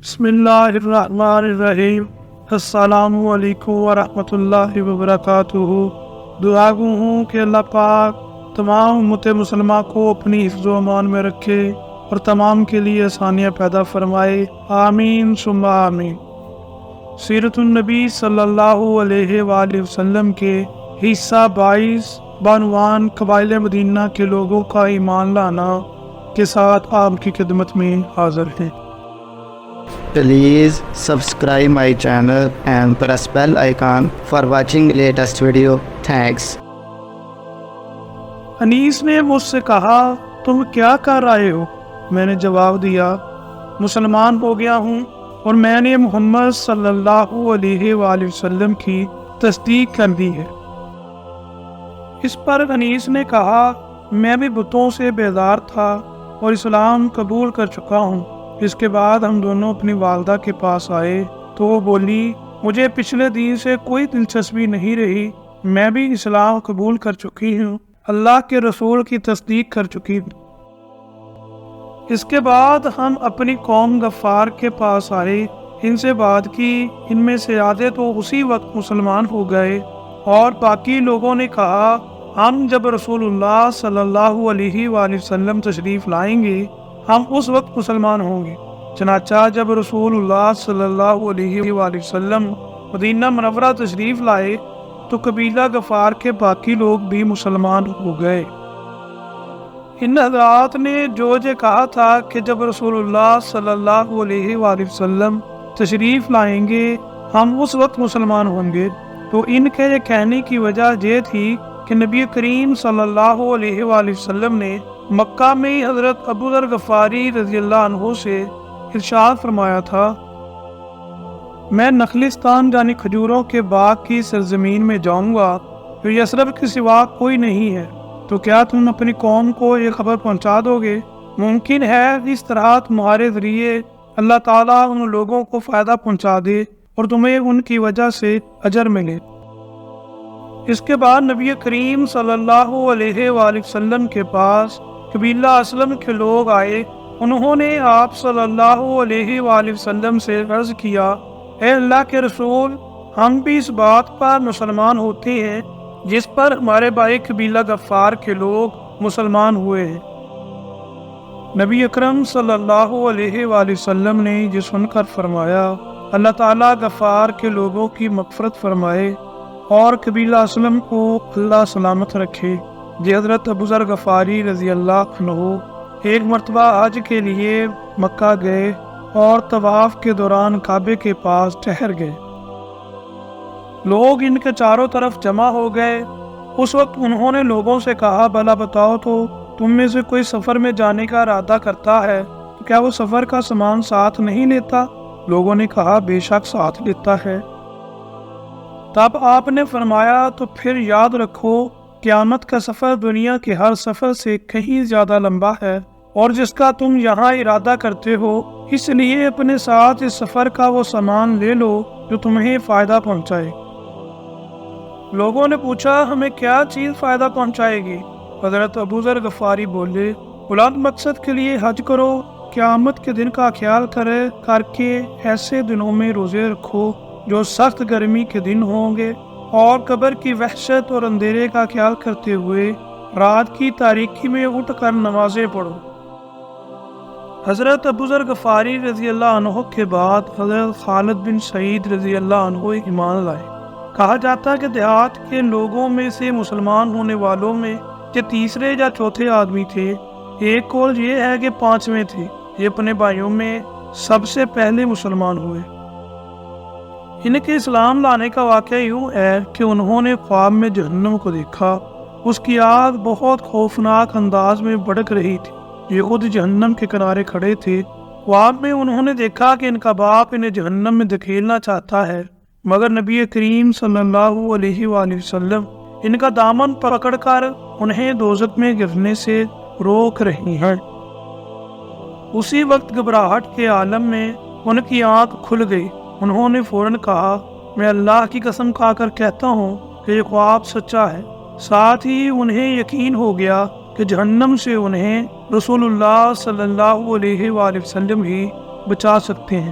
بسم اللہ الرحمن الرحیم۔ السلام علیکم ورحمۃ اللہ وبرکاتہ۔ دعا گو ہوں کہ اللہ پاک تمام امت مسلمہ کو اپنی حفظ و امان میں رکھے اور تمام کے لیے آسانیاں پیدا فرمائے، آمین ثم آمین۔ سیرت النبی صلی اللہ علیہ وآلہ وسلم کے حصہ 22 بعنوان قبائل مدینہ کے لوگوں کا ایمان لانا کے ساتھ آپ کی خدمت میں حاضر ہیں۔ Please subscribe my channel and press bell icon for watching latest video. Thanks. انیس نے مجھ سے کہا، تم کیا کر رہے ہو؟ میں نے جواب دیا، مسلمان ہو گیا ہوں اور میں نے محمد صلی اللہ علیہ وآلہ وسلم کی تصدیق کر دی ہے۔ اس پر انیس نے کہا، میں بھی بتوں سے بیزار تھا اور اسلام قبول کر چکا ہوں۔ اس کے بعد ہم دونوں اپنی والدہ کے پاس آئے تو وہ بولی، مجھے پچھلے دین سے کوئی دلچسپی نہیں رہی، میں بھی اسلام قبول کر چکی ہوں، اللہ کے رسول کی تصدیق کر چکی ہوں۔ اس کے بعد ہم اپنی قوم غفار کے پاس آئے، ان سے بات کی، ان میں سے آدھے تو اسی وقت مسلمان ہو گئے اور باقی لوگوں نے کہا، ہم جب رسول اللہ صلی اللہ علیہ وآلہ وسلم تشریف لائیں گے ہم اس وقت مسلمان ہوں گے۔ چنانچہ جب رسول اللہ صلی اللہ علیہ وآلہ وسلم مدینہ منورہ تشریف لائے تو قبیلہ غفار کے باقی لوگ بھی مسلمان ہو گئے۔ ان حضرات نے جو کہا تھا کہ جب رسول اللہ صلی اللہ علیہ وآلہ وسلم تشریف لائیں گے ہم اس وقت مسلمان ہوں گے، تو ان کے یہ کہنے کی وجہ یہ تھی کہ نبی کریم صلی اللہ علیہ وآلہ وسلم نے مکہ میں حضرت ابو ذر غفاری رضی اللہ عنہ سے ارشاد فرمایا تھا، میں نخلستان یعنی کھجوروں کے باغ کی سرزمین میں جاؤں گا جو یثرب کے سوا کوئی نہیں ہے، تو کیا تم اپنی قوم کو یہ خبر پہنچا دو گے؟ ممکن ہے اس طرح تمہارے ذریعے اللہ تعالیٰ ان لوگوں کو فائدہ پہنچا دے اور تمہیں ان کی وجہ سے اجر ملے۔ اس کے بعد نبی کریم صلی اللہ علیہ وآلہ وسلم کے پاس قبیلہ اسلم کے لوگ آئے، انہوں نے آپ صلی اللہ علیہ وآلہ وسلم سے عرض کیا، اے اللہ کے رسول، ہم بھی اس بات پر مسلمان ہوتے ہیں جس پر ہمارے بھائی قبیلہ غفار کے لوگ مسلمان ہوئے ہیں۔ نبی اکرم صلی اللہ علیہ وآلہ وسلم نے یہ سن کر فرمایا، اللہ تعالیٰ غفار کے لوگوں کی مغفرت فرمائے اور قبیلہ اسلم کو اللہ سلامت رکھے۔ جی حضرت ابو ذر غفاری رضی اللہ عنہ ایک مرتبہ حج کے لیے مکہ گئے اور طواف کے دوران کعبے کے پاس ٹھہر گئے۔ لوگ ان کے چاروں طرف جمع ہو گئے۔ اس وقت انہوں نے لوگوں سے کہا، بھلا بتاؤ تو تم میں سے کوئی سفر میں جانے کا ارادہ کرتا ہے تو کیا وہ سفر کا سامان ساتھ نہیں لیتا؟ لوگوں نے کہا، بے شک ساتھ لیتا ہے۔ تب آپ نے فرمایا، تو پھر یاد رکھو قیامت کا سفر دنیا کے ہر سفر سے کہیں زیادہ لمبا ہے، اور جس کا تم یہاں ارادہ کرتے ہو اس لیے اپنے ساتھ اس سفر کا وہ سامان لے لو جو تمہیں فائدہ پہنچائے۔ لوگوں نے پوچھا، ہمیں کیا چیز فائدہ پہنچائے گی؟ حضرت ابو ذر غفاری بولے، بلند مقصد کے لیے حج کرو، قیامت کے دن کا خیال کر کے ایسے دنوں میں روزے رکھو جو سخت گرمی کے دن ہوں گے، اور قبر کی وحشت اور اندھیرے کا خیال کرتے ہوئے رات کی تاریکی میں اٹھ کر نمازیں پڑھو۔ حضرت ابو ذر غفاری رضی اللہ عنہ کے بعد حضرت خالد بن سعید رضی اللہ عنہ ایمان لائے۔ کہا جاتا ہے کہ دیہات کے لوگوں میں سے مسلمان ہونے والوں میں یہ تیسرے یا چوتھے آدمی تھے، ایک قول یہ ہے کہ پانچویں تھے۔ یہ اپنے بھائیوں میں سب سے پہلے مسلمان ہوئے۔ ان کے اسلام لانے کا واقعہ یوں ہے کہ انہوں نے خواب میں جہنم کو دیکھا، اس کی آگ بہت خوفناک انداز میں بھڑک رہی تھی، یہ خود جہنم کے کنارے کھڑے تھے۔ خواب میں انہوں نے دیکھا کہ ان کا باپ انہیں جہنم میں دھکیلنا چاہتا ہے، مگر نبی کریم صلی اللہ علیہ وآلہ وسلم ان کا دامن پکڑ کر انہیں دوزخ میں گرنے سے روک رہی ہیں۔ اسی وقت گھبراہٹ کے عالم میں ان کی آنکھ کھل گئی۔ انہوں نے فوراً کہا، میں اللہ کی قسم کھا کر کہتا ہوں کہ یہ خواب سچا ہے۔ ساتھ ہی انہیں یقین ہو گیا کہ جہنم سے انہیں رسول اللہ صلی اللہ علیہ وآلہ وسلم ہی بچا سکتے ہیں۔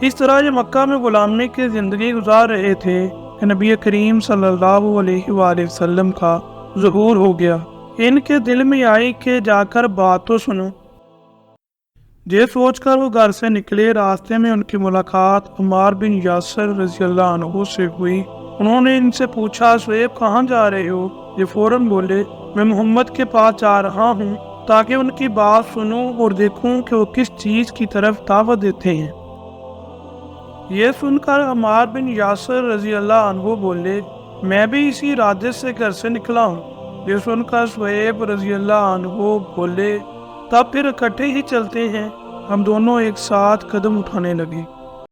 اس طرح یہ مکہ میں غلامی کی زندگی گزار رہے تھے کہ نبی کریم صلی اللہ علیہ وآلہ وسلم کا ظہور ہو گیا۔ ان کے دل میں آئی کہ جا کر بات تو سنو۔ یہ سوچ کر وہ گھر سے نکلے۔ راستے میں ان کی ملاقات عمار بن یاسر رضی اللہ عنہ سے ہوئی۔ انہوں نے ان سے پوچھا شعیب کہاں جا رہے ہو؟ یہ فوراً بولے میں محمد کے پاس جا رہا ہوں تاکہ ان کی بات سنوں اور دیکھوں کہ وہ کس چیز کی طرف دعوت دیتے ہیں۔ یہ سن کر عمار بن یاسر رضی اللہ عنہ بولے میں بھی اسی ارادے سے گھر سے نکلا ہوں۔ یہ سن کر شعیب رضی اللہ عنہ بولے تب پھر اکٹھے ہی چلتے ہیں۔ ہم دونوں ایک ساتھ قدم اٹھانے لگے۔